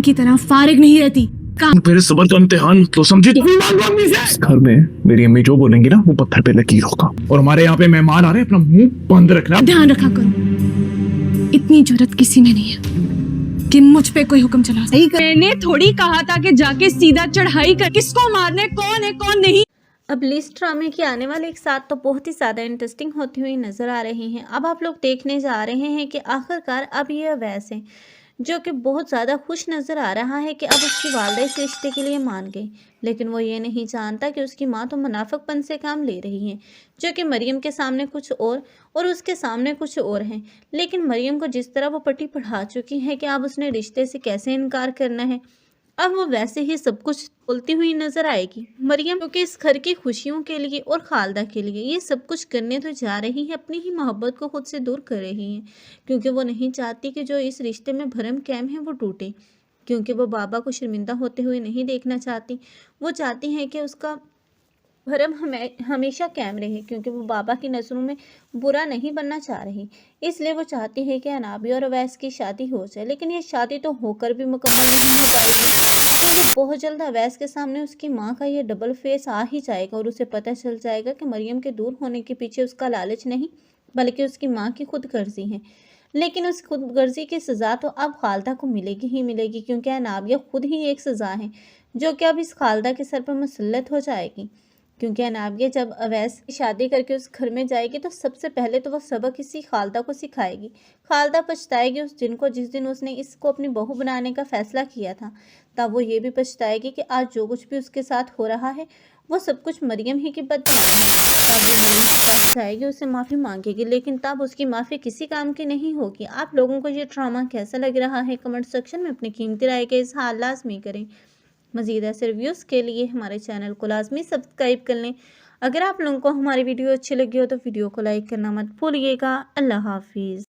Bank की तरह फारिग नहीं रहती। मेरे सबर का इम्तिहान तो समझी तो इस घर में मेरी अम्मी जो बोलेंगी ना वो पत्थर पे लकीर होगा। और हमारे यहाँ पे मेहमान आ रहे हैं, अपना मुंह बंद रखना। ध्यान रखा करो, इतनी जरूरत किसी में नहीं है कि मुझ पे कोई हुक्म चला सके। मैंने थोड़ी कहा था कि जाके सीधा चढ़ाई कर, किसको मारना है, कौन नहीं। अब लिस्ट ड्रामे की आने वाले एक साथ तो बहुत ही ज़्यादा इंटरेस्टिंग होती हुई नज़र आ रही हैं। अब आप लोग देखने जा रहे हैं कि आखिरकार अब ये अवैस है जो कि बहुत ज़्यादा खुश नज़र आ रहा है कि अब उसकी वालदा इस रिश्ते के लिए मान गई, लेकिन वो ये नहीं जानता कि उसकी माँ तो मुनाफिकपन से काम ले रही है, जो कि मरियम के सामने कुछ और उसके सामने कुछ और हैं। लेकिन मरियम को जिस तरह वो पट्टी पढ़ा चुकी है कि अब उसने रिश्ते से कैसे इनकार करना है, अब वो वैसे ही सब कुछ बोलती हुई नजर आएगी। मरियम क्योंकि इस घर की खुशियों के लिए और खालदा के लिए ये सब कुछ करने तो जा रही है, अपनी ही मोहब्बत को खुद से दूर कर रही है, क्योंकि वो नहीं चाहती कि जो इस रिश्ते में भरम कैम है वो टूटे, क्योंकि वो बाबा को शर्मिंदा होते हुए नहीं देखना चाहती। वो चाहती हैं कि उसका भरम हमेशा कायम रहे, क्योंकि वो बाबा की नज़रों में बुरा नहीं बनना चाह रही। इसलिए वो चाहती है कि अनाबी और अवैस की शादी हो जाए, लेकिन ये शादी तो होकर भी मुकम्मल नहीं हो पाएगी, क्योंकि बहुत जल्द अवैस के सामने उसकी माँ का ये डबल फेस आ ही जाएगा और उसे पता चल जाएगा कि मरियम के दूर होने के पीछे उसका लालच नहीं बल्कि उसकी माँ की खुद गर्जी है। लेकिन उस खुद गर्जी की सज़ा तो अब खालदा को मिलेगी ही मिलेगी, क्योंकि अनाबिया खुद ही एक सज़ा है जो कि अब इस खालदा के सर पर मुसल्लत हो जाएगी। क्योंकि अनाबिया जब अवैस की शादी करके उस घर में जाएगी तो सबसे पहले तो वो सबक इसी खालदा को सिखाएगी। खालदा पछताएगी उस दिन को जिस दिन उसने इसको अपनी बहू बनाने का फैसला किया था। तब वो ये भी पछताएगी कि आज जो कुछ भी उसके साथ हो रहा है वो सब कुछ मरियम ही की बददुआएं हैं। तब वो मरियम के पास जाएगी, उससे माफ़ी मांगेगी, लेकिन तब उसकी माफ़ी किसी काम की नहीं होगी। आप लोगों को ये ड्रामा कैसा लग रहा है कमेंट सेक्शन में अपनी कीमती राय का इज़हार लाजमी करें। मज़ीद ऐसे रिव्यूज़ के लिए हमारे चैनल को लाजमी सब्सक्राइब कर लें। अगर आप लोगों को हमारी वीडियो अच्छी लगी हो तो वीडियो को लाइक करना मत भूलिएगा। अल्लाह हाफिज़।